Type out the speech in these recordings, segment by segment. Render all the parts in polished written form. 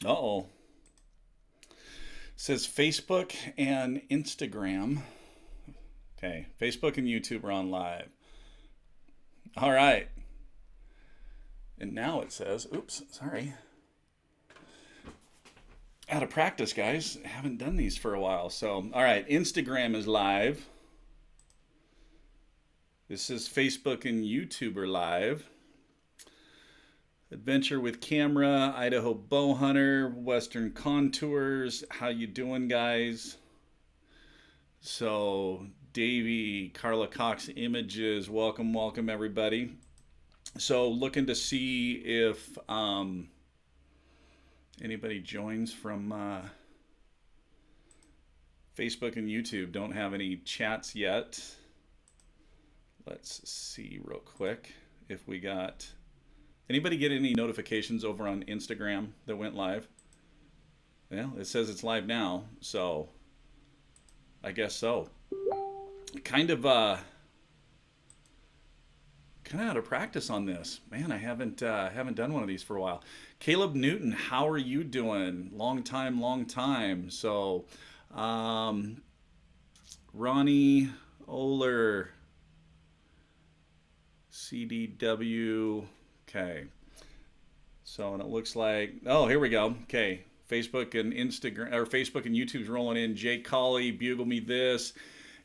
Uh-oh. It says Facebook and Instagram. Okay, Facebook and YouTube are on live. All right. And now it says, oops, sorry. Out of practice, guys. Haven't done these for a while. So, all right, Instagram is live. This is Facebook and YouTube are live. Adventure with Camera, Idaho Bowhunter, Western Contours. How you doing, guys? So, Davey, Carla Cox Images. Welcome, everybody. So, looking to see if anybody joins from Facebook and YouTube. Don't have any chats yet. Let's see real quick if we got... Anybody get any notifications over on Instagram that went live? Well, it says it's live now, so I guess so. Kind of out of practice on this. Man, I haven't done one of these for a while. Caleb Newton, how are you doing? Long time. So, Ronnie Oler, CDW. Okay. So, and it looks like, oh, here we go. Okay. Facebook and Instagram, or Facebook and YouTube's rolling in. Jake Colley, Bugle Me This.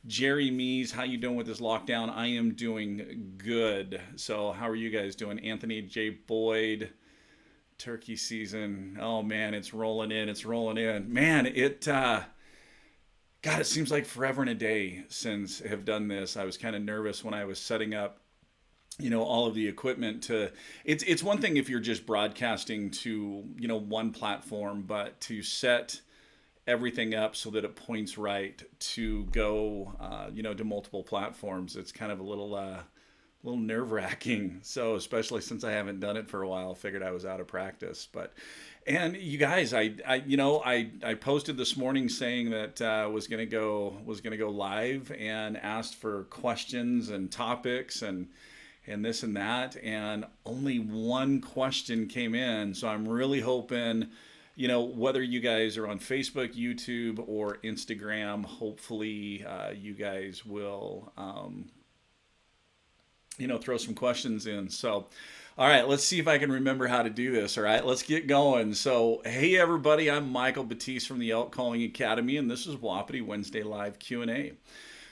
Jerry Mees, how you doing with this lockdown? I am doing good. So, how are you guys doing? Anthony J. Boyd, turkey season. Oh, man, it's rolling in. Man, God, it seems like forever and a day since I have done this. I was kind of nervous when I was setting up all of the equipment to, it's one thing if you're just broadcasting to, one platform, but to set everything up so that it points right to go, to multiple platforms, it's kind of a little nerve-wracking. So especially since I haven't done it for a while, I figured I was out of practice. And you guys, I posted this morning saying that was gonna go live and asked for questions and topics and this and that, and only one question came in. So I'm really hoping, whether you guys are on Facebook, YouTube, or Instagram, hopefully you guys will, throw some questions in. So, all right, let's see if I can remember how to do this. All right, let's get going. So, hey everybody, I'm Michael Batiste from the Elk Calling Academy, and this is Wapiti Wednesday Live Q&A.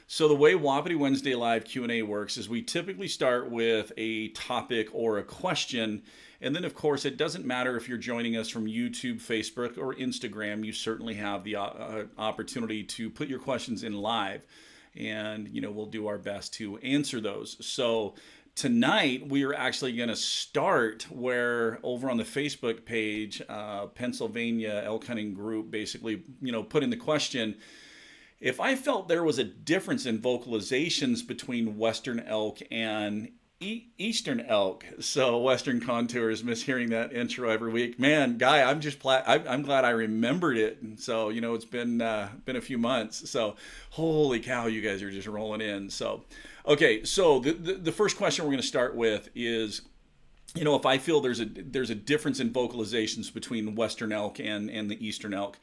So the way Wapiti Wednesday Live Q&A works is we typically start with a topic or a question. And then, of course, it doesn't matter if you're joining us from YouTube, Facebook, or Instagram. You certainly have the opportunity to put your questions in live. And, we'll do our best to answer those. So tonight, we are actually going to start where over on the Facebook page, Pennsylvania Elk Hunting Group basically, put in the question, if I felt there was a difference in vocalizations between Western elk and Eastern elk. So Western Contours, miss hearing that intro every week. Man, Guy, I'm glad I remembered it. And so, it's been a few months. So holy cow, you guys are just rolling in. So, okay. So the first question we're going to start with is, if I feel there's a difference in vocalizations between Western elk and the Eastern elk.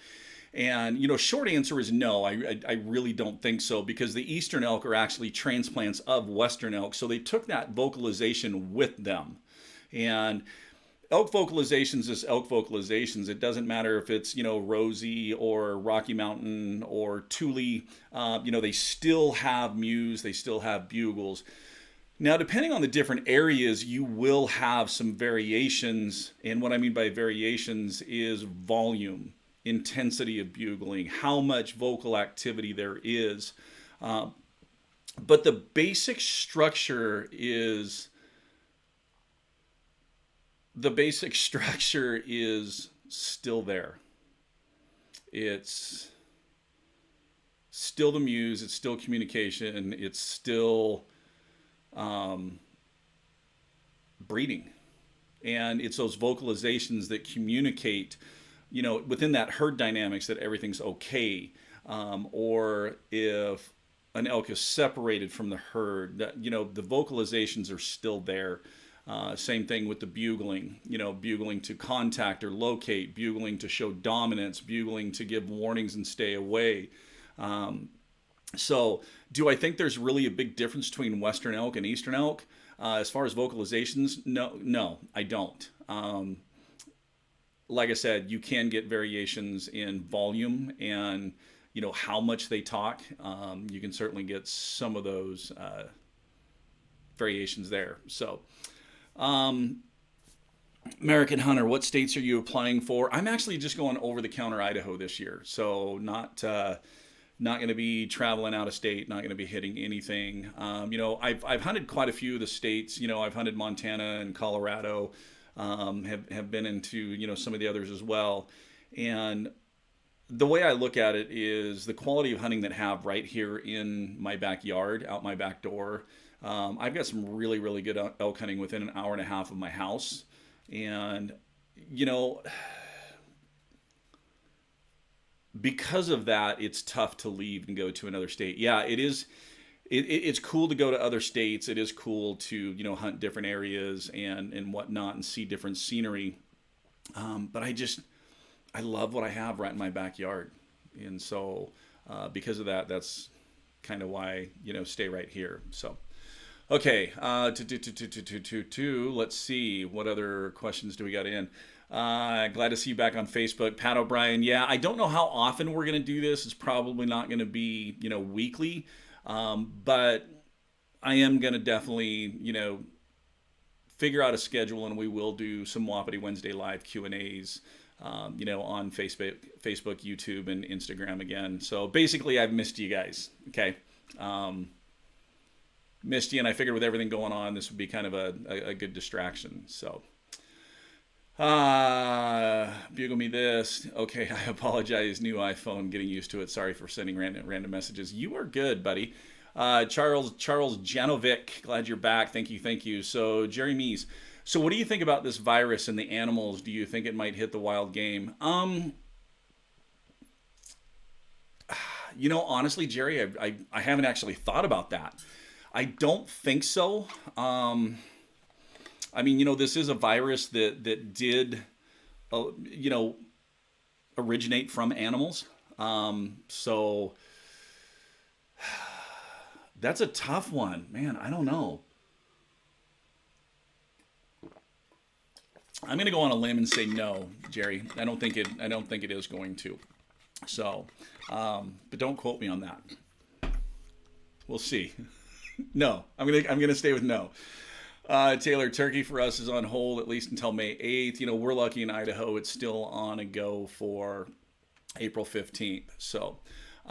And, short answer is no, I really don't think so, because the Eastern elk are actually transplants of Western elk. So they took that vocalization with them. And elk vocalizations is elk vocalizations. It doesn't matter if it's, Rosie or Rocky Mountain or Thule. They still have mews, they still have bugles. Now, depending on the different areas, you will have some variations. And what I mean by variations is volume, intensity of bugling, how much vocal activity there is. But the basic structure is still there. It's still the muse, it's still communication, it's still breeding. And it's those vocalizations that communicate within that herd dynamics that everything's okay. Or if an elk is separated from the herd, that, the vocalizations are still there. Same thing with the bugling, bugling to contact or locate, bugling to show dominance, bugling to give warnings and stay away. So, do I think there's really a big difference between Western elk and Eastern elk as far as vocalizations? No, I don't. Like I said, you can get variations in volume and how much they talk. You can certainly get some of those variations there. So, American Hunter, what states are you applying for? I'm actually just going over the counter Idaho this year, so not going to be traveling out of state, not going to be hitting anything. I've hunted quite a few of the states. I've hunted Montana and Colorado. Have been into some of the others as well, and the way I look at it is the quality of hunting that I have right here in my backyard, out my back door. I've got some really, really good elk hunting within an hour and a half of my house. And, because of that, it's tough to leave and go to another state. Yeah, it is. It's cool to go to other states. It is cool to, hunt different areas and whatnot and see different scenery. But I love what I have right in my backyard. And so because of that, that's kind of why, stay right here. So. Okay, let's see. What other questions do we got in? Glad to see you back on Facebook. Pat O'Brien, yeah, I don't know how often we're going to do this. It's probably not going to be, weekly. But I am going to definitely, figure out a schedule, and we will do some Wapiti Wednesday live Q&As, on Facebook, YouTube, and Instagram again. So basically, I've missed you guys, okay? Missed you, and I figured with everything going on, this would be kind of a good distraction. So, bugle me this. Okay, I apologize. New iPhone, getting used to it. Sorry for sending random messages. You are good, buddy. Charles Janovic, glad you're back. Thank you. So, Jerry Mees. So, what do you think about this virus and the animals? Do you think it might hit the wild game? Honestly, Jerry, I haven't actually thought about that. I don't think so. This is a virus that did, originate from animals. So that's a tough one, man. I don't know. I'm going to go on a limb and say no, Jerry. I don't think it is going to. So, but don't quote me on that. We'll see. No, I'm gonna stay with no. Taylor, turkey for us is on hold at least until May 8th. We're lucky in Idaho; it's still on a go for April 15th. So,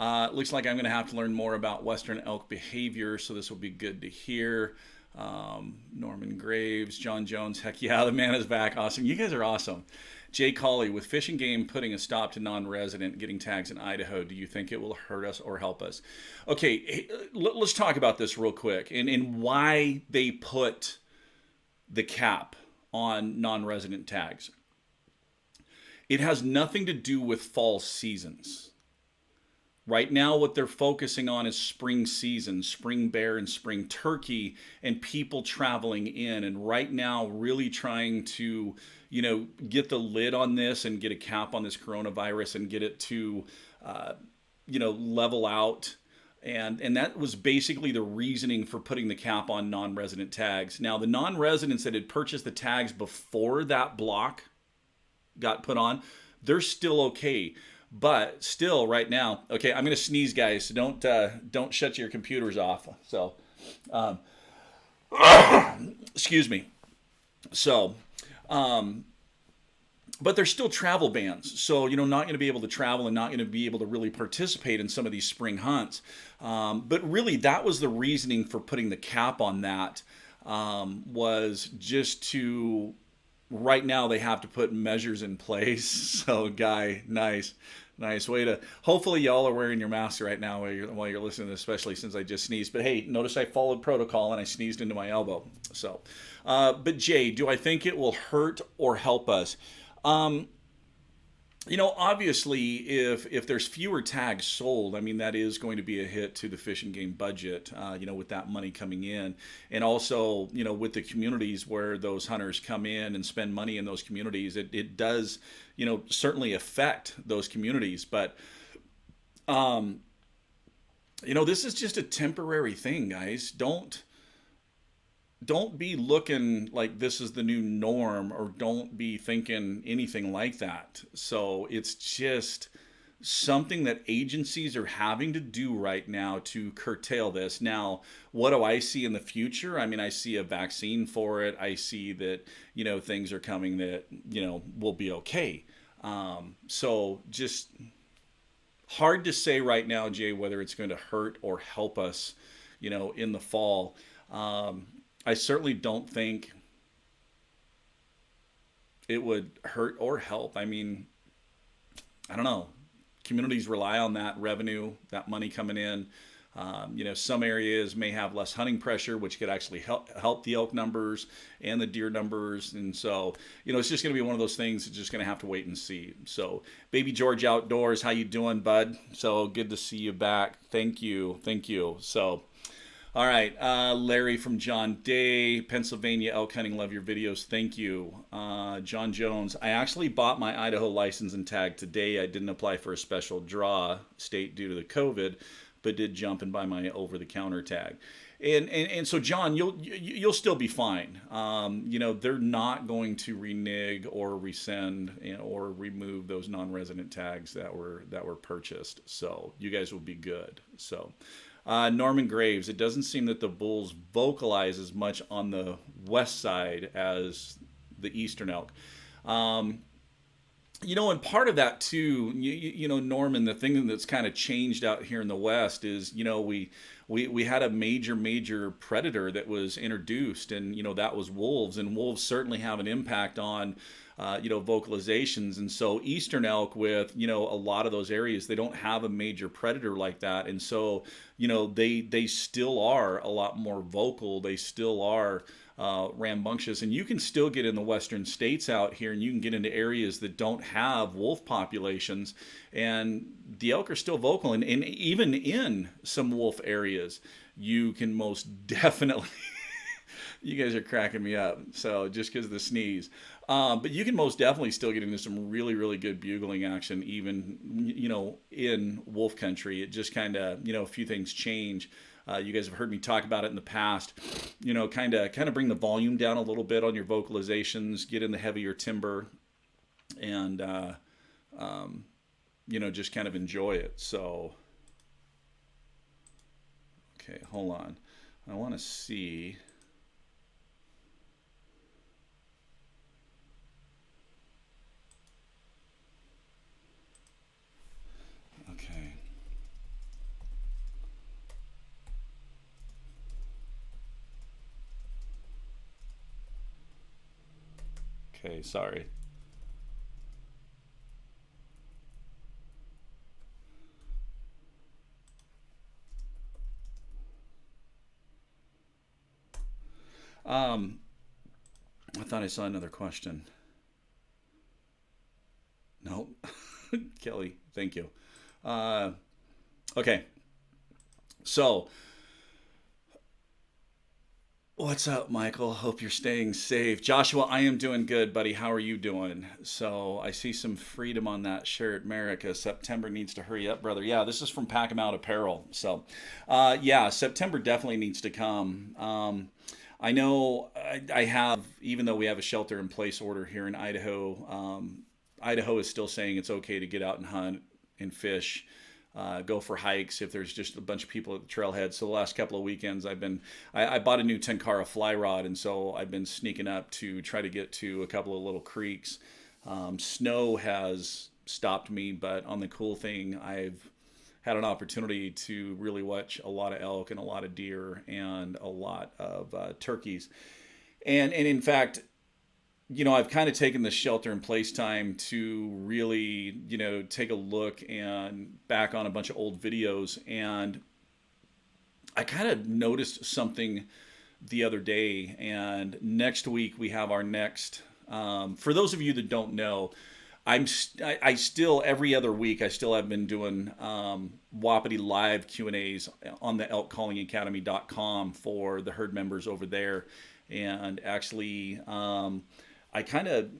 it looks like I'm gonna have to learn more about Western elk behavior. So this will be good to hear. Norman Graves, John Jones, heck yeah, the man is back. Awesome, you guys are awesome. Jay Colley, with Fish and Game putting a stop to non-resident getting tags in Idaho, do you think it will hurt us or help us? Okay, let's talk about this real quick and why they put the cap on non-resident tags. It has nothing to do with fall seasons. Right now, what they're focusing on is spring season, spring bear and spring turkey, and people traveling in. And right now, really trying to, get the lid on this and get a cap on this coronavirus and get it to, level out. And that was basically the reasoning for putting the cap on non-resident tags. Now, the non-residents that had purchased the tags before that block got put on, they're still okay. But still, right now, okay, I'm going to sneeze, guys. So don't shut your computers off. So, excuse me. So, but there's still travel bans. So, not going to be able to travel and not going to be able to really participate in some of these spring hunts. But really, that was the reasoning for putting the cap on that, was just to, right now, they have to put measures in place. So, Guy, nice way to, hopefully y'all are wearing your masks right now while you're listening to this, especially since I just sneezed. But hey, notice I followed protocol and I sneezed into my elbow. So, but Jay, do I think it will hurt or help us? Obviously, if there's fewer tags sold, I mean that is going to be a hit to the Fish and Game budget. With that money coming in, and also with the communities where those hunters come in and spend money in those communities, it does certainly affect those communities. But this is just a temporary thing, guys. Don't be looking like this is the new norm, or don't be thinking anything like that. So it's just something that agencies are having to do right now to curtail this. Now, what do I see in the future? I mean, I see a vaccine for it. I see that, things are coming that, will be okay. So just hard to say right now, Jay, whether it's going to hurt or help us, in the fall. I certainly don't think it would hurt or help. I mean, I don't know. Communities rely on that revenue, that money coming in. Some areas may have less hunting pressure, which could actually help the elk numbers and the deer numbers. And so, it's just going to be one of those things that's just going to have to wait and see. So, Baby George Outdoors, how you doing, bud? So good to see you back. Thank you. So, all right, Larry from John Day, Pennsylvania elk hunting. Love your videos. Thank you. John Jones, I actually bought my Idaho license and tag today. I didn't apply for a special draw state due to the COVID, but did jump and buy my over-the-counter tag. And so, John, you'll still be fine. They're not going to renege or rescind or remove those non-resident tags that were purchased. So you guys will be good. So. Norman Graves, it doesn't seem that the bulls vocalize as much on the west side as the eastern elk. And part of that too, Norman, the thing that's kind of changed out here in the West is, we had a major predator that was introduced, and that was wolves, and wolves certainly have an impact on vocalizations. And so eastern elk, with a lot of those areas, they don't have a major predator like that, and so they still are a lot more vocal. They still are rambunctious, and you can still get in the western states out here, and you can get into areas that don't have wolf populations, and the elk are still vocal. And even in some wolf areas, you can most definitely you guys are cracking me up, so just because of the sneeze. But you can most definitely still get into some really good bugling action, even in wolf country. It just kind of a few things change. You guys have heard me talk about it in the past. Kind of bring the volume down a little bit on your vocalizations, get in the heavier timbre, and just kind of enjoy it. So, okay, hold on. I want to see. Okay. Okay, sorry. I thought I saw another question. No. Kelly, thank you. Uh, okay, so what's up, Michael? Hope you're staying safe. Joshua, I am doing good, buddy. How are you doing? So I see some freedom on that shirt. America, September needs to hurry up, brother. Yeah, this is from Pack 'em Out Apparel. So, yeah, September definitely needs to come. I know I have, even though we have a shelter in place order here in Idaho, Idaho is still saying it's okay to get out and hunt and fish, go for hikes if there's just a bunch of people at the trailhead. So the last couple of weekends, I bought a new Tenkara fly rod, and so I've been sneaking up to try to get to a couple of little creeks. Snow has stopped me, but on the cool thing, I've had an opportunity to really watch a lot of elk and a lot of deer and a lot of turkeys. And in fact, I've kind of taken the shelter in place time to really, take a look and back on a bunch of old videos. And I kind of noticed something the other day. And next week we have our next, for those of you that don't know, I still every other week I still have been doing Wapiti live Q&As on the elkcallingacademy.com for the herd members over there, and actually I kind of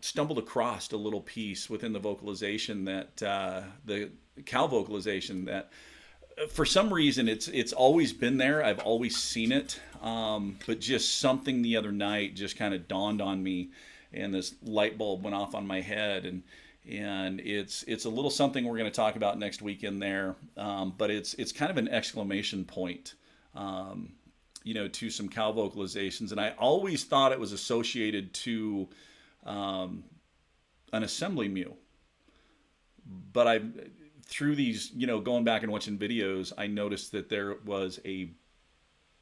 stumbled across a little piece within the vocalization that the cow vocalization that for some reason it's always been there. I've always seen it, but just something the other night just kind of dawned on me, and this light bulb went off on my head, and it's a little something we're going to talk about next week in there, but it's kind of an exclamation point, to some cow vocalizations, and I always thought it was associated to an assembly mule, but I through these, going back and watching videos, I noticed that there was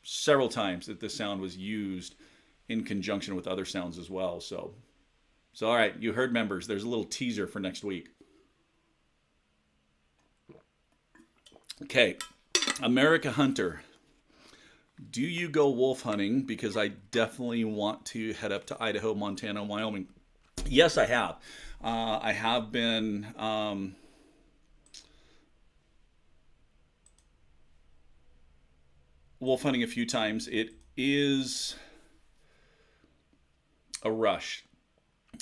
several times that this sound was used in conjunction with other sounds as well. So all right, you herd members, there's a little teaser for next week. Okay, America Hunter. Do you go wolf hunting? Because I definitely want to head up to Idaho, Montana, and Wyoming. Yes, I have. I have been wolf hunting a few times. It is a rush.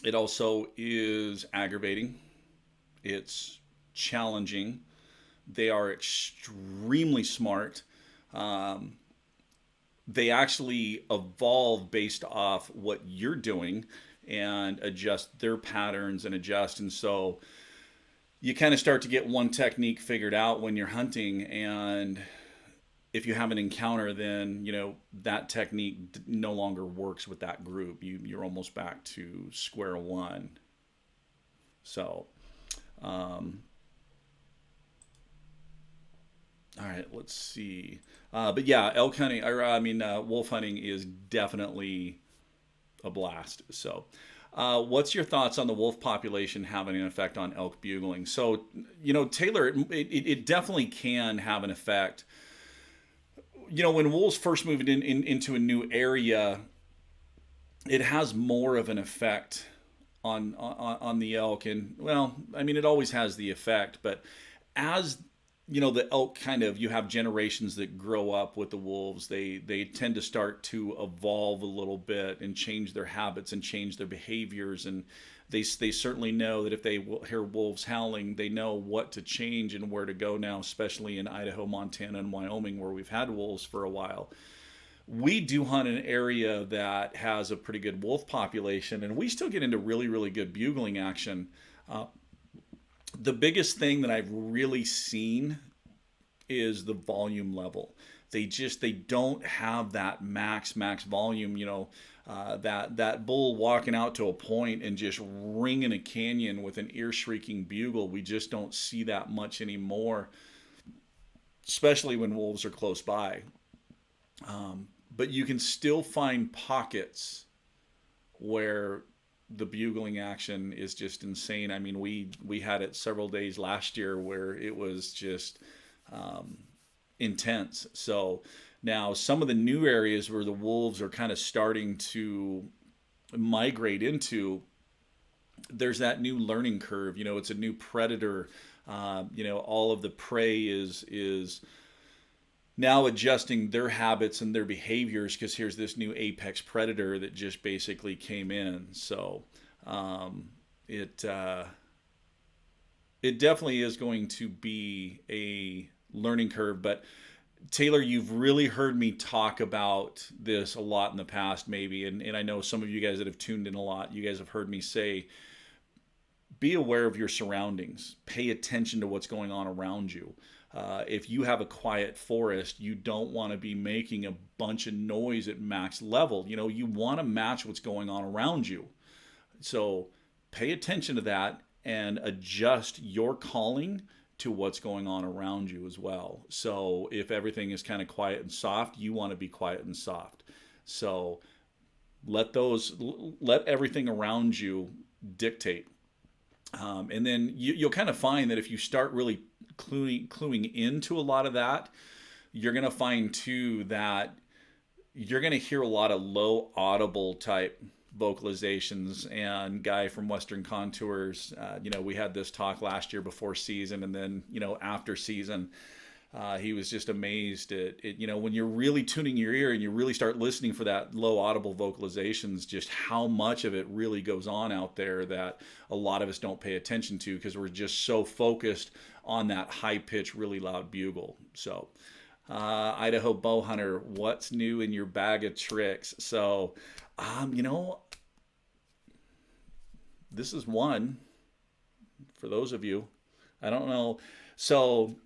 It also is aggravating. It's challenging. They are extremely smart. They actually evolve based off what you're doing and adjust their patterns and adjust. And so you kind of start to get one technique figured out when you're hunting, and if you have an encounter, then that technique no longer works with that group. You're almost back to square one. So all right, let's see. But yeah, elk hunting, wolf hunting is definitely a blast. So what's your thoughts on the wolf population having an effect on elk bugling? So Taylor, it definitely can have an effect. When wolves first move into a new area, it has more of an effect on the elk. And it always has the effect, but as the elk you have generations that grow up with the wolves, they tend to start to evolve a little bit and change their habits and change their behaviors, and they certainly know that if they hear wolves howling, they know what to change and where to go now, especially in Idaho, Montana, and Wyoming, where we've had wolves for a while. We do hunt an area that has a pretty good wolf population, and we still get into really, really good bugling action. The biggest thing that I've really seen is the volume level. They don't have that max volume, that bull walking out to a point and just ringing a canyon with an ear-shrieking bugle. We just don't see that much anymore, especially when wolves are close by. But you can still find pockets where the bugling action is just insane. I mean, we had it several days last year where it was just intense. So now some of the new areas where the wolves are kind of starting to migrate into, there's that new learning curve. It's a new predator. All of the prey is now adjusting their habits and their behaviors because here's this new apex predator that just basically came in. So it definitely is going to be a learning curve. But Taylor, you've really heard me talk about this a lot in the past, maybe, and I know some of you guys that have tuned in a lot, you guys have heard me say, be aware of your surroundings. Pay attention to what's going on around you. If you have a quiet forest, you don't want to be making a bunch of noise at max level. You want to match what's going on around you. So pay attention to that and adjust your calling to what's going on around you as well. So if everything is kind of quiet and soft, you want to be quiet and soft. So let everything around you dictate. And then you'll kind of find that if you start really cluing into a lot of that, you're going to find too that you're going to hear a lot of low audible type Vocalizations and Guy from Western Contours. We had this talk last year before season, and then, after season. He was just amazed at it. When you're really tuning your ear and you really start listening for that low audible vocalizations, just how much of it really goes on out there that a lot of us don't pay attention to because we're just so focused on that high pitch, really loud bugle. So, Idaho Bow Hunter, what's new in your bag of tricks? So, this is one for those of you. I don't know. So,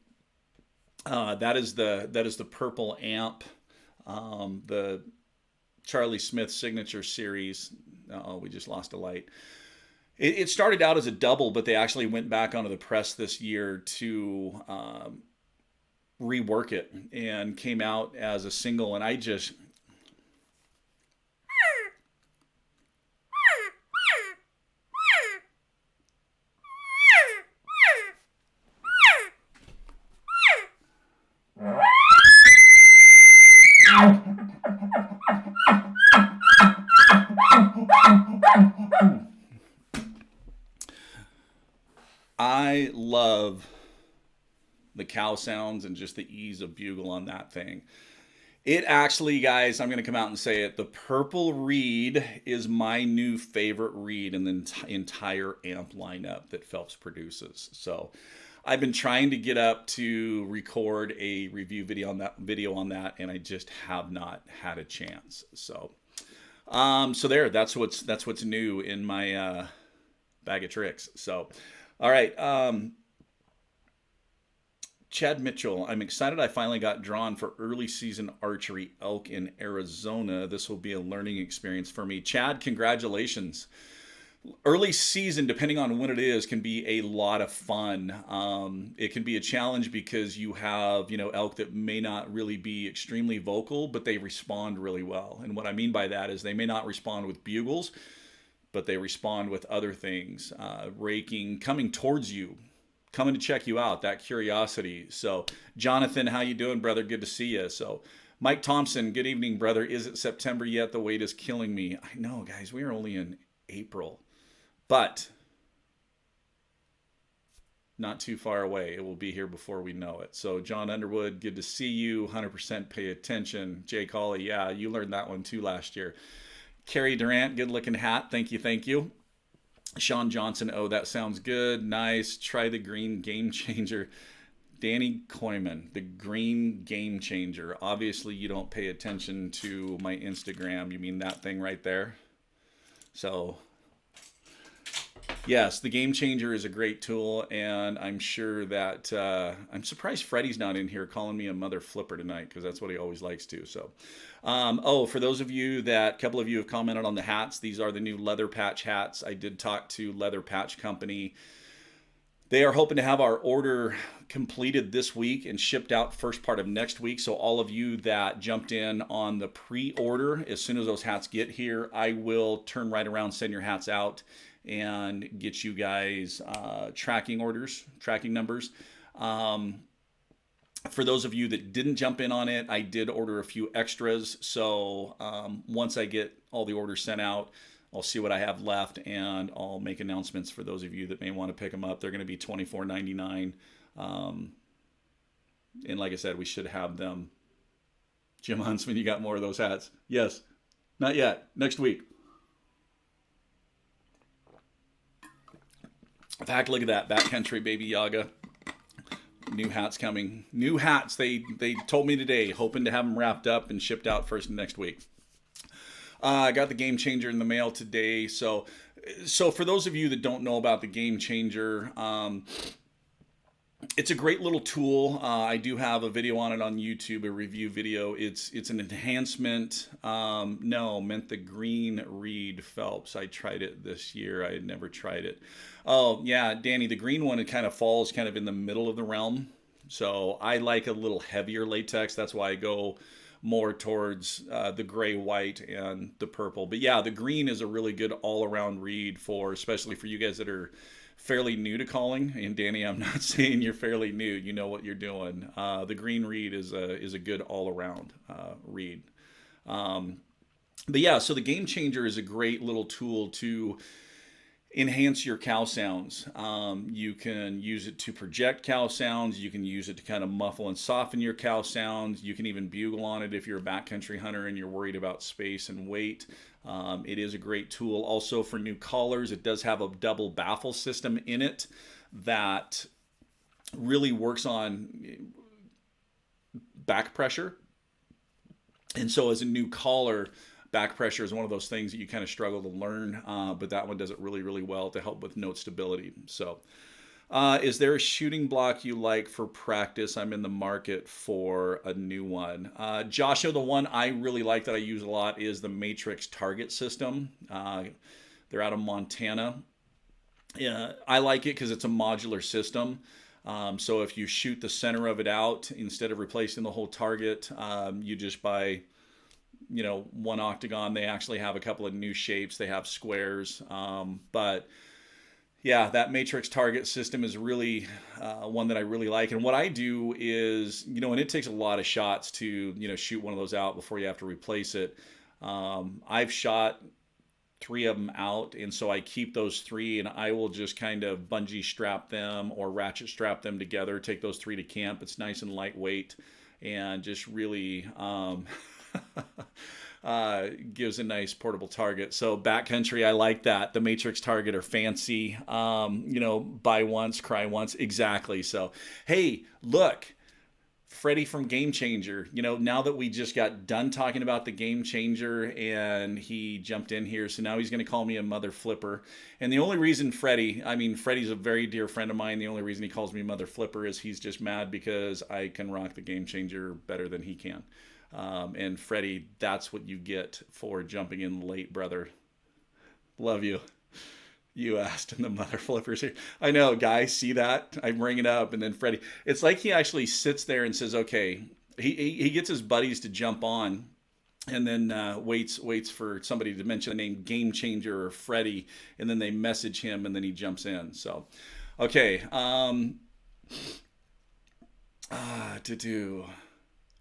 that is the purple amp, the Charlie Smith signature series. Oh, we just lost a light. It started out as a double, but they actually went back onto the press this year to rework it and came out as a single. And I love the cow sounds and just the ease of bugle on that thing. It actually, guys, I'm going to come out and say it. The purple reed is my new favorite reed in the entire amp lineup that Phelps produces. So I've been trying to get up to record a review video on that, and I just have not had a chance. So, that's what's new in my bag of tricks. So, all right. Chad Mitchell, I'm excited I finally got drawn for early season archery elk in Arizona. This will be a learning experience for me. Chad, congratulations. Early season, depending on when it is, can be a lot of fun. It can be a challenge because you have, elk that may not really be extremely vocal, but they respond really well. And what I mean by that is they may not respond with bugles, but they respond with other things, raking, coming towards you, coming to check you out, that curiosity. So, Jonathan, how you doing, brother? Good to see you. So, Mike Thompson, good evening, brother. Is it September yet? The wait is killing me. I know, guys, we are only in April, but not too far away. It will be here before we know it. So, John Underwood, good to see you. 100% pay attention. Jay Cawley, yeah, you learned that one too last year. Carrie Durant, good looking hat. Thank you. Sean Johnson, oh, that sounds good. Nice. Try the green game changer. Danny Koyman, the green game changer. Obviously, you don't pay attention to my Instagram. You mean that thing right there? So, yes, the game changer is a great tool, and I'm sure that I'm surprised Freddie's not in here calling me a mother flipper tonight because that's what he always likes to. So, for those of you a couple of you have commented on the hats, these are the new leather patch hats. I did talk to Leather Patch Company. They are hoping to have our order completed this week and shipped out first part of next week. So all of you that jumped in on the pre-order, as soon as those hats get here, I will turn right around, send your hats out, and get you guys tracking numbers. For those of you that didn't jump in on it, I did order a few extras. So once I get all the orders sent out, I'll see what I have left, and I'll make announcements for those of you that may want to pick them up. They're going to be $24.99. And like I said, we should have them. Jim Huntsman, you got more of those hats? Yes. Not yet. Next week. In fact, look at that. Backcountry Baby Yaga. New hats coming. New hats. They told me today, hoping to have them wrapped up and shipped out first next week. I got the Game Changer in the mail today. So for those of you that don't know about the Game Changer, it's a great little tool. I do have a video on it on YouTube, a review video. It's an enhancement. Meant the green reed Phelps. I tried it this year. I had never tried it. Oh, yeah, Danny, the green one, it kind of falls kind of in the middle of the realm. So I like a little heavier latex. That's why I go more towards the gray, white, and the purple. But yeah, the green is a really good all-around reed especially for you guys that are fairly new to calling. And Danny, I'm not saying you're fairly new. You know what you're doing. The green reed is a good all-around reed. But yeah, so the Game Changer is a great little tool to enhance your cow sounds. You can use it to project cow sounds. You can use it to kind of muffle and soften your cow sounds. You can even bugle on it if you're a backcountry hunter and you're worried about space and weight. It is a great tool. Also for new callers, it does have a double baffle system in it that really works on back pressure. And so as a new caller, back pressure is one of those things that you kind of struggle to learn, but that one does it really, really well to help with note stability. So is there a shooting block you like for practice? I'm in the market for a new one. Joshua, the one I really like that I use a lot is the Matrix target system. They're out of Montana. I like it because it's a modular system. So if you shoot the center of it out instead of replacing the whole target, you just buy, one octagon. They actually have a couple of new shapes. They have squares. But yeah, that Matrix target system is really one that I really like. And what I do is, and it takes a lot of shots to, shoot one of those out before you have to replace it. I've shot 3 of them out, and so I keep those 3, and I will just kind of bungee strap them or ratchet strap them together, take those 3 to camp. It's nice and lightweight and just really gives a nice portable target. So backcountry, I like that. The Matrix target are fancy, buy once, cry once. Exactly. So, hey, look, Freddie from Game Changer, now that we just got done talking about the Game Changer and he jumped in here, so now he's going to call me a mother flipper. And the only reason Freddie's a very dear friend of mine. The only reason he calls me mother flipper is he's just mad because I can rock the Game Changer better than he can. And Freddie, that's what you get for jumping in late, brother. Love you. You asked and the mother flippers here. I know, guys, see that? I bring it up, and then Freddie, it's like he actually sits there and says, okay, he gets his buddies to jump on, and then waits for somebody to mention the name Game Changer or Freddie, and then they message him, and then he jumps in. So, okay,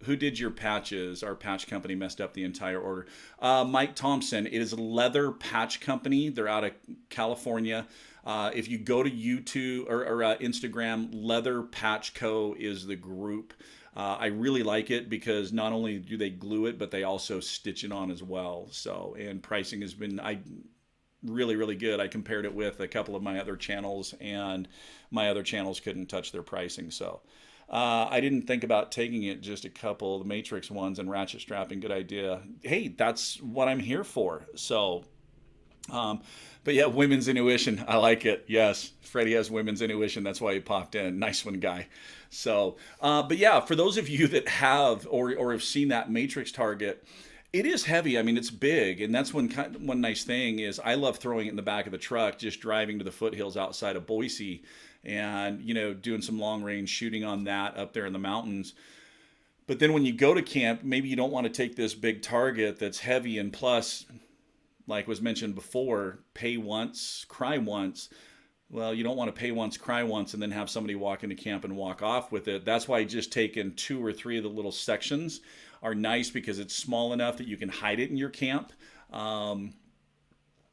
who did your patches? Our patch company messed up the entire order. Mike Thompson. It is a leather patch company. They're out of California. If you go to YouTube or Instagram, Leather Patch Co. is the group. I really like it because not only do they glue it, but they also stitch it on as well. So, and pricing has been really, really good. I compared it with a couple of my other channels, and my other channels couldn't touch their pricing. So, I didn't think about taking it, just a couple of the Matrix ones and ratchet strapping. Good idea. Hey, that's what I'm here for. So, but yeah, women's intuition. I like it. Yes, Freddie has women's intuition. That's why he popped in. Nice one, guy. So, but yeah, for those of you that have or have seen that Matrix target, it is heavy. I mean, it's big, and that's one nice thing is I love throwing it in the back of the truck, just driving to the foothills outside of Boise, and doing some long range shooting on that up there in the mountains. But then when you go to camp, maybe you don't want to take this big target that's heavy, and plus, like was mentioned before, pay once, cry once. Well, you don't want to pay once, cry once, and then have somebody walk into camp and walk off with it. That's why just taking 2 or 3 of the little sections are nice, because it's small enough that you can hide it in your camp.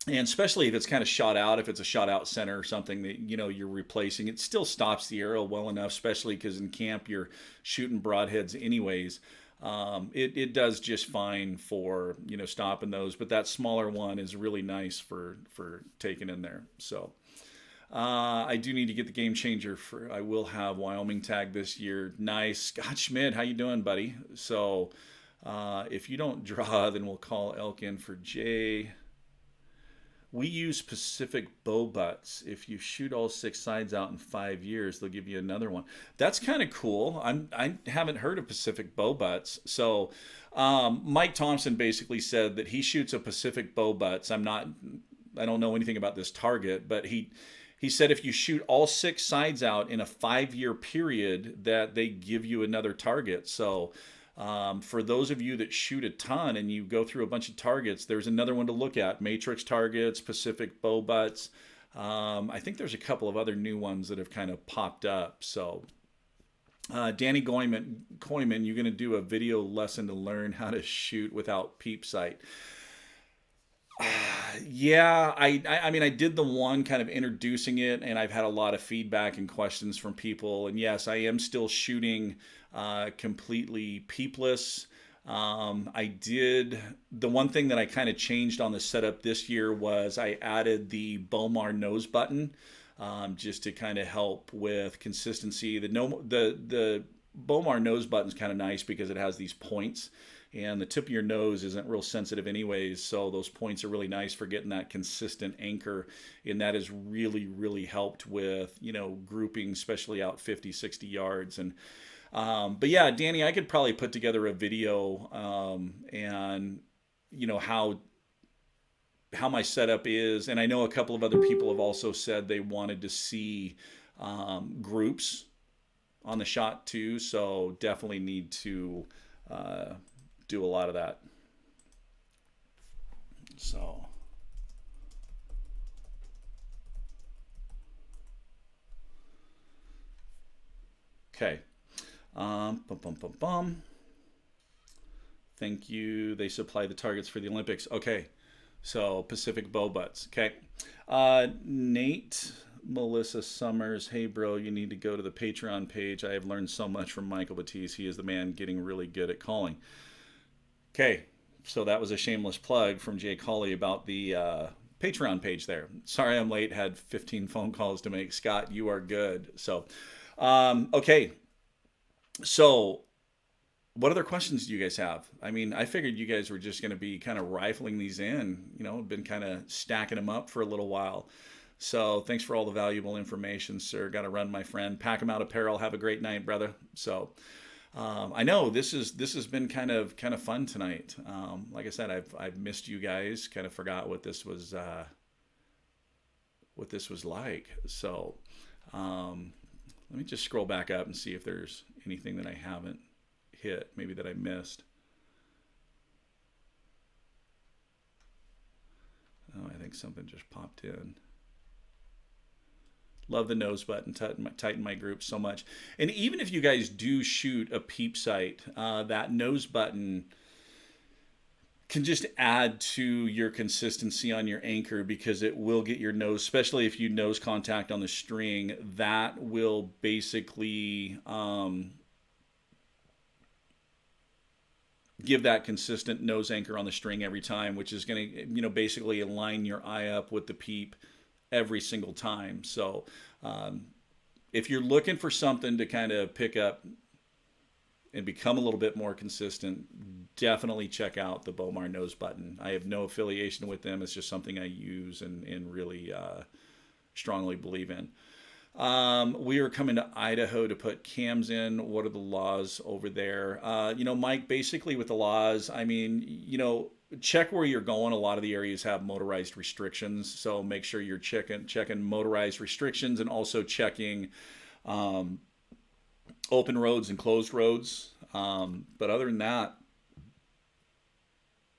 And especially if it's kind of shot out, if it's a shot out center or something that you're replacing, it still stops the arrow well enough, especially because in camp you're shooting broadheads anyways. It does just fine for stopping those, but that smaller one is really nice for taking in there. So I do need to get the Game Changer I will have Wyoming tag this year. Nice. Scott Schmidt, how you doing, buddy? So if you don't draw, then we'll call Elk in for Jay. We use Pacific bow butts. If you shoot all 6 sides out in 5 years, they'll give you another one. That's kind of cool. I haven't heard of Pacific bow butts. So Mike Thompson basically said that he shoots a Pacific bow butts. I don't know anything about this target, but he said if you shoot all 6 sides out in a 5-year period, that they give you another target. So for those of you that shoot a ton and you go through a bunch of targets, there's another one to look at. Matrix targets, Pacific bow butts. I think there's a couple of other new ones that have kind of popped up. So Danny Coyman, you're going to do a video lesson to learn how to shoot without Peep sight. Yeah, I mean, I did the one kind of introducing it, and I've had a lot of feedback and questions from people. And yes, I am still shooting completely peepless. I did the one thing that I kind of changed on the setup this year was I added the Bomar nose button, just to kind of help with consistency. The Bomar nose button is kind of nice because it has these points, and the tip of your nose isn't real sensitive anyways, so those points are really nice for getting that consistent anchor, and that has really helped with, grouping, especially out 50, 60 yards. And but yeah, Danny, I could probably put together a video, and how my setup is. And I know a couple of other people have also said they wanted to see groups on the shot too, so definitely need to do a lot of that. So okay. Bum, bum, bum, bum. Thank you. They supply the targets for the Olympics. Okay. So Pacific bow butts. Okay. Nate, Melissa Summers. Hey, bro, you need to go to the Patreon page. I have learned so much from Michael Batiste. He is the man getting really good at calling. Okay. So that was a shameless plug from Jay Colley about the Patreon page there. Sorry I'm late. Had 15 phone calls to make. Scott, you are good. So, okay. So, what other questions do you guys have? I mean, I figured you guys were just going to be kind of rifling these in, been kind of stacking them up for a little while. So, thanks for all the valuable information, sir. Got to run, my friend. Pack them out apparel. Have a great night, brother. So, I know this has been kind of fun tonight. Like I said, I've missed you guys. Kind of forgot what this was like. So, let me just scroll back up and see if there's anything that I haven't hit, maybe that I missed. Oh, I think something just popped in. Love the nose button, tighten my group so much. And even if you guys do shoot a peep sight, that nose button can just add to your consistency on your anchor, because it will get your nose, especially if you nose contact on the string, that will basically give that consistent nose anchor on the string every time, which is going to, basically align your eye up with the peep every single time. So if you're looking for something to kind of pick up and become a little bit more consistent, definitely check out the Bomar nose button. I have no affiliation with them. It's just something I use and really strongly believe in. We are coming to Idaho to put cams in. What are the laws over there? Mike, basically with the laws, I mean, check where you're going. A lot of the areas have motorized restrictions, so make sure you're checking motorized restrictions, and also checking open roads and closed roads. But other than that,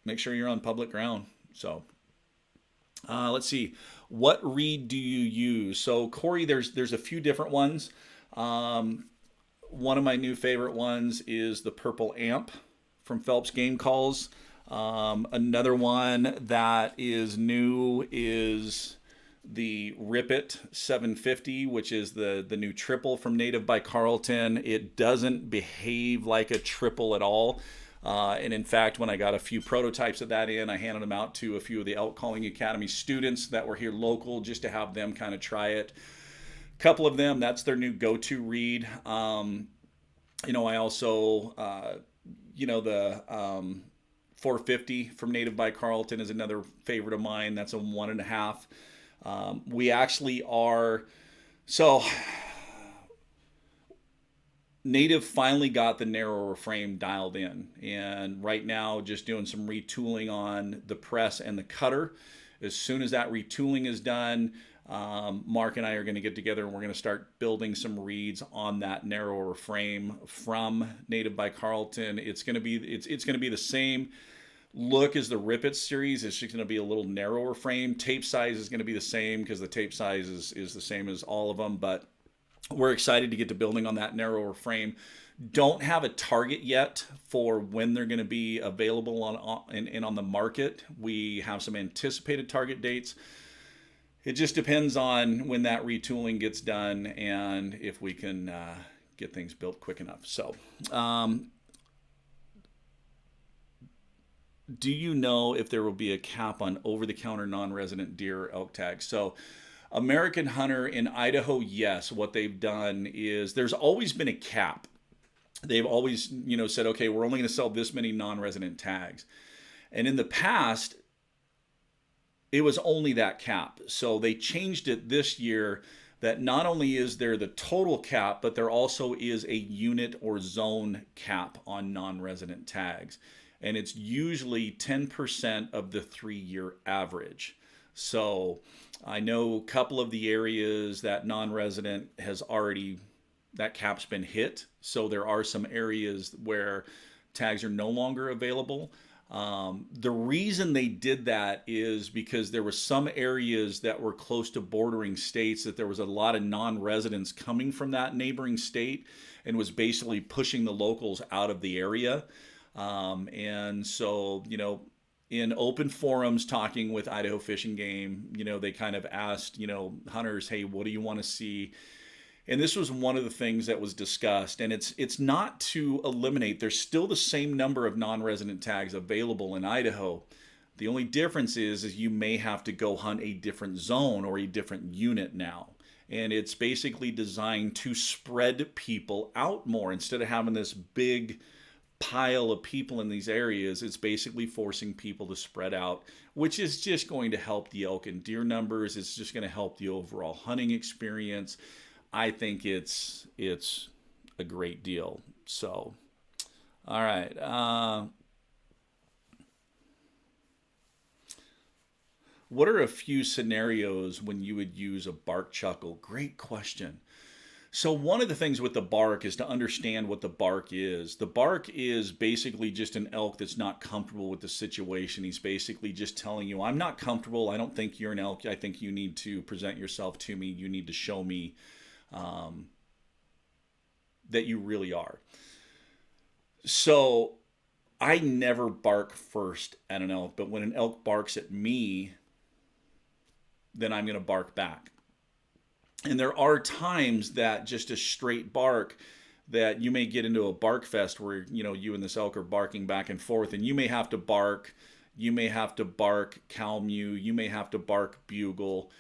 make sure you're on public ground. So let's see. What reed do you use? So Corey, there's a few different ones. One of my new favorite ones is the Purple Amp from Phelps Game Calls. Another one that is new is the Rip It 750, which is the new triple from Native by Carlton. It doesn't behave like a triple at all. And in fact, when I got a few prototypes of that in, I handed them out to a few of the Elk Calling Academy students that were here local, just to have them kind of try it. A couple of them, that's their new go-to reed. I also, the 450 from Native by Carlton is another favorite of mine. That's a 1.5. We actually are, so Native finally got the narrower frame dialed in, and right now just doing some retooling on the press and the cutter. As soon as that retooling is done, Mark and I are going to get together and we're going to start building some reeds on that narrower frame from Native by Carlton. It's going to be the same look as the Rip It series. It's just going to be a little narrower frame. Tape size is going to be the same because the tape size is the same as all of them, but we're excited to get to building on that narrower frame. Don't have a target yet for when they're going to be available on the market. We have some anticipated target dates. It just depends on when that retooling gets done and if we can get things built quick enough. So, do you know if there will be a cap on over-the-counter non-resident deer or elk tags? So, American Hunter in Idaho, yes. What they've done is there's always been a cap. They've always, said, okay, we're only going to sell this many non-resident tags. And in the past, it was only that cap. So they changed it this year that not only is there the total cap, but there also is a unit or zone cap on non-resident tags. And it's usually 10% of the 3-year average. So I know a couple of the areas that non-resident has already, that cap's been hit. So there are some areas where tags are no longer available. The reason they did that is because there were some areas that were close to bordering states that there was a lot of non-residents coming from that neighboring state and was basically pushing the locals out of the area. And so, in open forums talking with Idaho Fish and Game, they kind of asked, hunters, hey, what do you want to see? And this was one of the things that was discussed. And it's not to eliminate. There's still the same number of non-resident tags available in Idaho. The only difference is you may have to go hunt a different zone or a different unit now. And it's basically designed to spread people out more. Instead of having this big pile of people in these areas, it's basically forcing people to spread out, which is just going to help the elk and deer numbers. It's just going to help the overall hunting experience. I think it's a great deal. So, all right. What are a few scenarios when you would use a bark chuckle? Great question. So one of the things with the bark is to understand what the bark is. The bark is basically just an elk that's not comfortable with the situation. He's basically just telling you, I'm not comfortable. I don't think you're an elk. I think you need to present yourself to me. You need to show me that you really are. So I never bark first at an elk, but when an elk barks at me, then I'm going to bark back. And there are times that just a straight bark, that you may get into a bark fest where, you and this elk are barking back and forth, and you may have to bark, cow mew, you may have to bark bugle,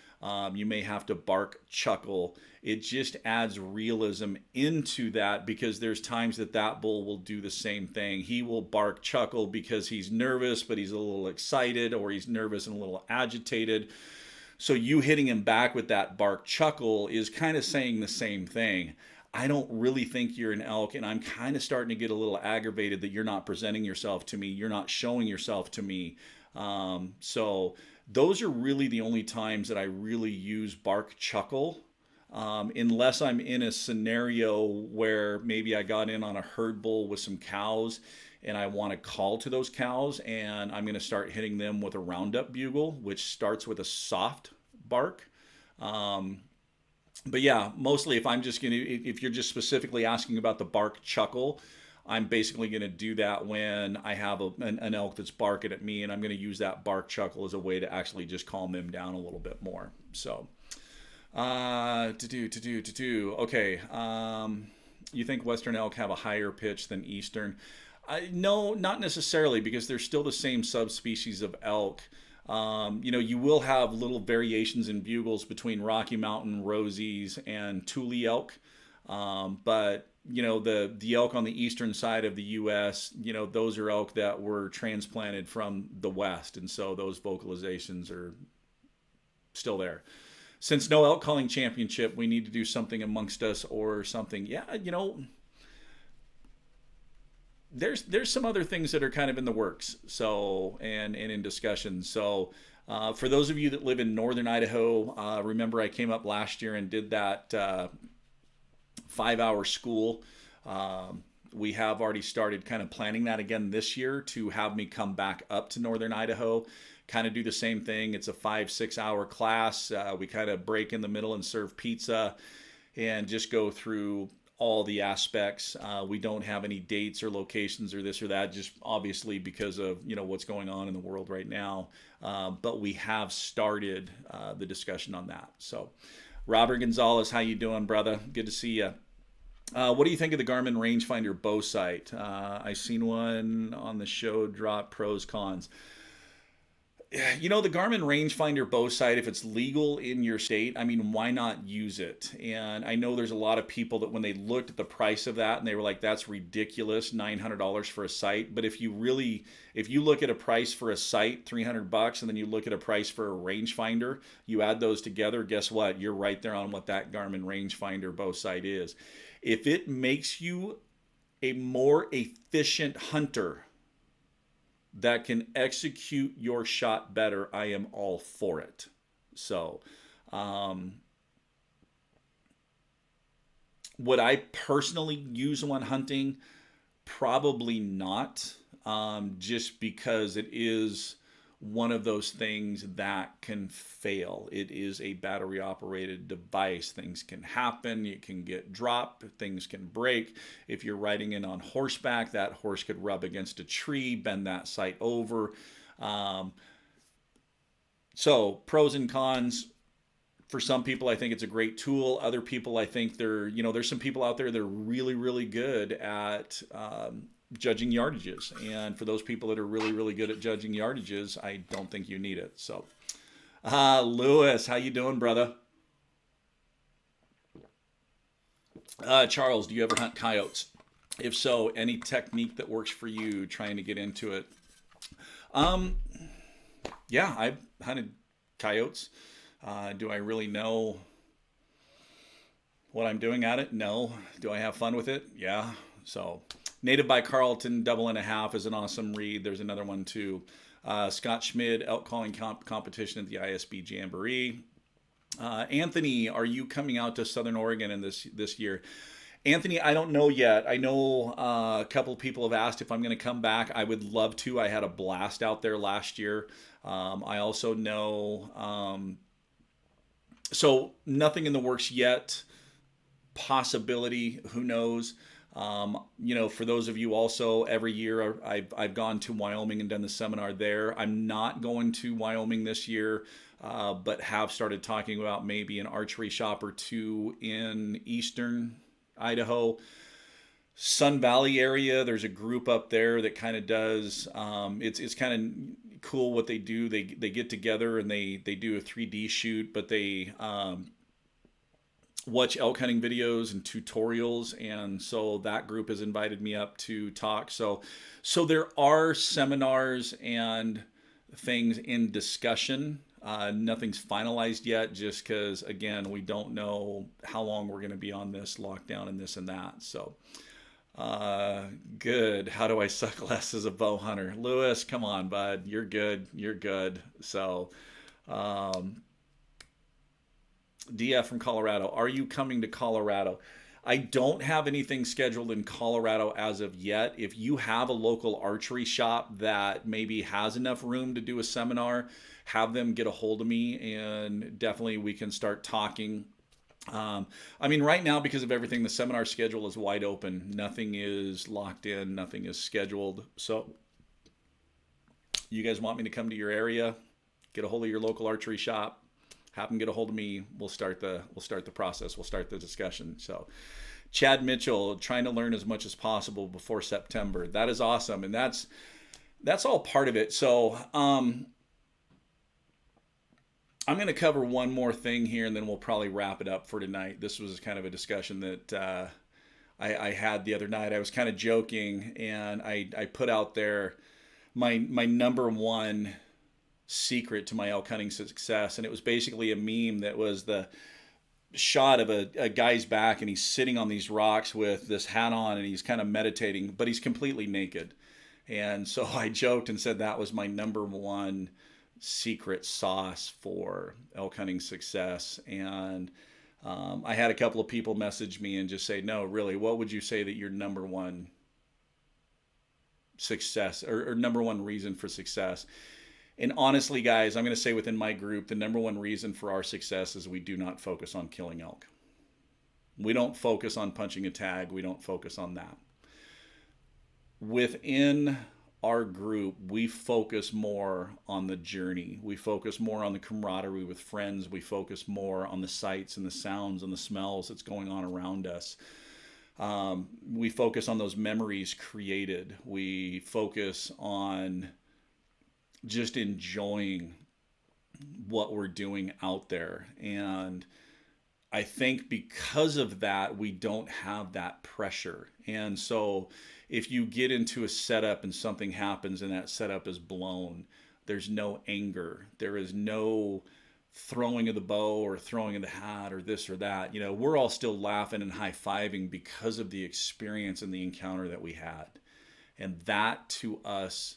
you may have to bark chuckle. It just adds realism into that, because there's times that bull will do the same thing. He will bark chuckle because he's nervous, but he's a little excited, or he's nervous and a little agitated. So you hitting him back with that bark chuckle is kind of saying the same thing. I don't really think you're an elk, and I'm kind of starting to get a little aggravated that you're not presenting yourself to me. You're not showing yourself to me. So those are really the only times that I really use bark chuckle, unless I'm in a scenario where maybe I got in on a herd bull with some cows and I want to call to those cows, and I'm going to start hitting them with a roundup bugle, which starts with a soft bark. But yeah, mostly if you're just specifically asking about the bark chuckle, I'm basically going to do that when I have an elk that's barking at me, and I'm going to use that bark chuckle as a way to actually just calm them down a little bit more. So, okay. You think Western elk have a higher pitch than Eastern? No, not necessarily, because they're still the same subspecies of elk. You will have little variations in bugles between Rocky Mountain Rosies and Tule elk. But the elk on the eastern side of the U.S., those are elk that were transplanted from the West. And so those vocalizations are still there. Since no elk calling championship, we need to do something amongst us or something. Yeah, there's some other things that are kind of in the works, so and in discussion. So for those of you that live in northern Idaho, remember I came up last year and did that 5-hour school. We have already started kind of planning that again this year to have me come back up to northern Idaho, kind of do the same thing. It's a 5-6 hour class. We kind of break in the middle and serve pizza and just go through all the aspects. We don't have any dates or locations or this or that, just obviously because of what's going on in the world right now. But we have started the discussion on that. So, Robert Gonzalez, how you doing, brother? Good to see you. What do you think of the Garmin rangefinder bow sight? I've seen one on the show drop pros, cons. The Garmin rangefinder bow sight, if it's legal in your state, I mean, why not use it? And I know there's a lot of people that when they looked at the price of that and they were like, that's ridiculous, $900 for a sight. But if you look at a price for a sight, $300, and then you look at a price for a rangefinder, you add those together, guess what? You're right there on what that Garmin rangefinder bow sight is. If it makes you a more efficient hunter that can execute your shot better, I am all for it. So, would I personally use one hunting? Probably not, just because it is one of those things that can fail. It is a battery operated device. Things can happen. It can get dropped. Things can break. If you're riding in on horseback, that horse could rub against a tree, bend that sight over. So pros and cons. For some people, I think it's a great tool. Other people, I think there's some people out there that are really, really good at judging yardages. And for those people that are really, really good at judging yardages, I don't think you need it. So, Lewis, how you doing, brother? Charles, do you ever hunt coyotes? If so, any technique that works for you trying to get into it? Yeah, I've hunted coyotes. Do I really know what I'm doing at it? No. Do I have fun with it? Yeah. So, Native by Carlton, 12.5 is an awesome read. There's another one too. Scott Schmid, elk calling competition at the ISB Jamboree. Anthony, are you coming out to Southern Oregon in this year? Anthony, I don't know yet. I know a couple of people have asked if I'm going to come back. I would love to. I had a blast out there last year. I also know, so nothing in the works yet. Possibility, who knows? For those of you also, every year I've gone to Wyoming and done the seminar there. I'm not going to Wyoming this year, but have started talking about maybe an archery shop or two in eastern Idaho. Sun Valley area, there's a group up there that kind of does, it's kind of cool what they do. They get together and they do a 3D shoot, but they watch elk hunting videos and tutorials, and so that group has invited me up to talk. So there are seminars and things in discussion. Nothing's finalized yet, just because again we don't know how long we're going to be on this lockdown and this and that. So good. How do I suck less as a bow hunter? Lewis, come on, bud. You're good. So DF from Colorado. Are you coming to Colorado? I don't have anything scheduled in Colorado as of yet. If you have a local archery shop that maybe has enough room to do a seminar, have them get a hold of me and definitely we can start talking. Right now, because of everything, the seminar schedule is wide open. Nothing is locked in. Nothing is scheduled. So you guys want me to come to your area, get a hold of your local archery shop, have them get a hold of me. We'll start the process. We'll start the discussion. So, Chad Mitchell, trying to learn as much as possible before September. That is awesome, and that's all part of it. So, I'm going to cover one more thing here, and then we'll probably wrap it up for tonight. This was kind of a discussion that I had the other night. I was kind of joking, and I put out there my number one secret to my elk hunting success, and it was basically a meme that was the shot of a guy's back, and he's sitting on these rocks with this hat on, and he's kind of meditating, but he's completely naked. And so I joked and said that was my number one secret sauce for elk hunting success. And I had a couple of people message me and just say, no, really, what would you say that your number one success or number one reason for success? And honestly, guys, I'm going to say within my group, the number one reason for our success is we do not focus on killing elk. We don't focus on punching a tag. We don't focus on that. Within our group, we focus more on the journey. We focus more on the camaraderie with friends. We focus more on the sights and the sounds and the smells that's going on around us. We focus on those memories created. We focus on just enjoying what we're doing out there. And I think because of that, we don't have that pressure. And so if you get into a setup and something happens and that setup is blown, there's no anger. There is no throwing of the bow or throwing of the hat or this or that. We're all still laughing and high-fiving because of the experience and the encounter that we had. And that to us,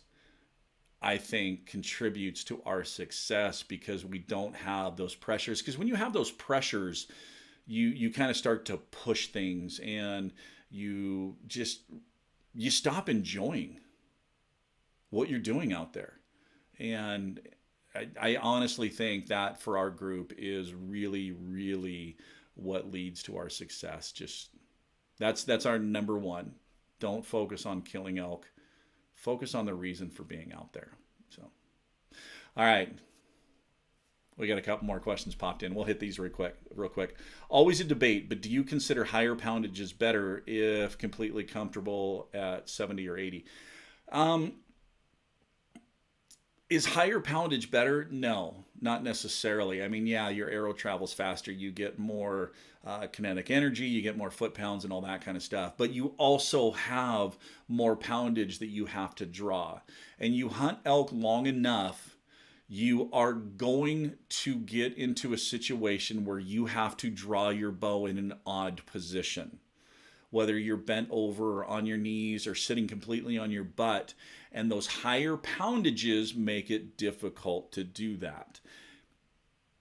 I think, contributes to our success because we don't have those pressures. Because when you have those pressures, you kind of start to push things and you stop enjoying what you're doing out there. And I honestly think that for our group is really, really what leads to our success. Just that's our number one. Don't focus on killing elk. Focus on the reason for being out there. So, all right. We got a couple more questions popped in. We'll hit these real quick. Always a debate, but do you consider higher poundage is better if completely comfortable at 70 or 80? Is higher poundage better? No, not necessarily. I mean, yeah, your arrow travels faster. You get more kinetic energy. You get more foot pounds and all that kind of stuff. But you also have more poundage that you have to draw. And you hunt elk long enough, you are going to get into a situation where you have to draw your bow in an odd position. Whether you're bent over or on your knees or sitting completely on your butt. And those higher poundages make it difficult to do that.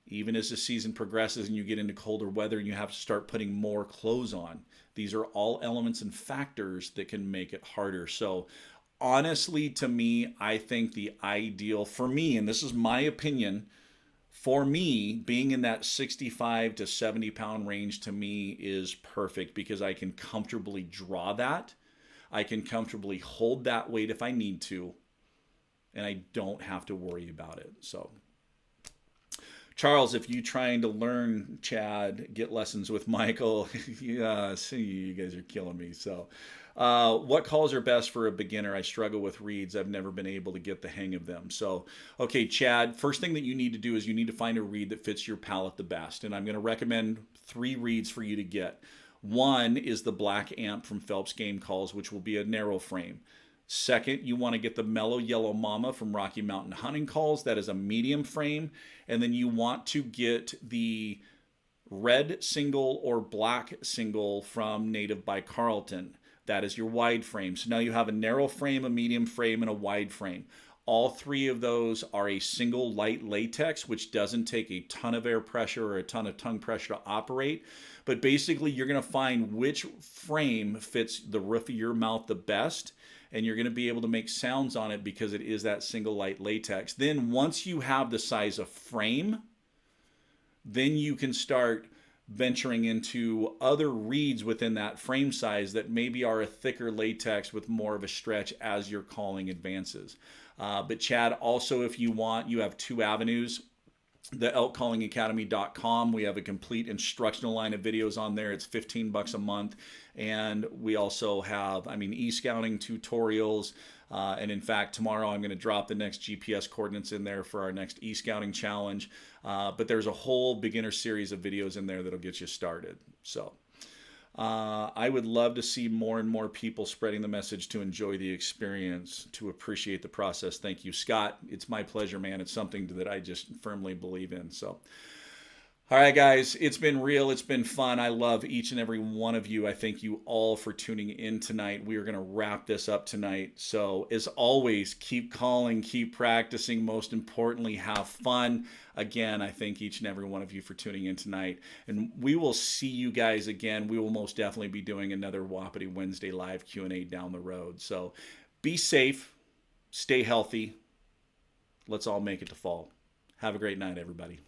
Even as the season progresses and you get into colder weather and you have to start putting more clothes on. These are all elements and factors that can make it harder. So honestly, to me, I think the ideal for me, and this is my opinion, for me, being in that 65 to 70 pound range to me is perfect because I can comfortably draw that. I can comfortably hold that weight if I need to, and I don't have to worry about it. So, Charles, if you trying to learn, Chad, get lessons with Michael, yeah, see, you guys are killing me. So, what calls are best for a beginner? I struggle with reeds. I've never been able to get the hang of them. So, okay, Chad, first thing that you need to do is you need to find a reed that fits your palate the best. And I'm going to recommend 3 reeds for you to get. One is the Black Amp from Phelps Game Calls, which will be a narrow frame. Second, you want to get the Mellow Yellow Mama from Rocky Mountain Hunting Calls. That is a medium frame. And then you want to get the red single or black single from Native by Carlton. That is your wide frame. So now you have a narrow frame, a medium frame, and a wide frame. All 3 of those are a single light latex, which doesn't take a ton of air pressure or a ton of tongue pressure to operate. But basically, you're going to find which frame fits the roof of your mouth the best, and you're going to be able to make sounds on it because it is that single light latex. Then once you have the size of frame, then you can start venturing into other reeds within that frame size that maybe are a thicker latex with more of a stretch as your calling advances. But Chad, also if you want, you have 2 avenues. The elkcallingacademy.com. We have a complete instructional line of videos on there. It's $15 a month. And we also have, e-scouting tutorials. And in fact, tomorrow I'm going to drop the next GPS coordinates in there for our next e-scouting challenge. But there's a whole beginner series of videos in there that'll get you started. So I would love to see more and more people spreading the message to enjoy the experience, to appreciate the process. Thank you, Scott. It's my pleasure, man. It's something that I just firmly believe in. So, all right, guys, it's been real. It's been fun. I love each and every one of you. I thank you all for tuning in tonight. We are going to wrap this up tonight. So as always, keep calling, keep practicing. Most importantly, have fun. Again, I thank each and every one of you for tuning in tonight. And we will see you guys again. We will most definitely be doing another Wapiti Wednesday live Q&A down the road. So be safe, stay healthy. Let's all make it to fall. Have a great night, everybody.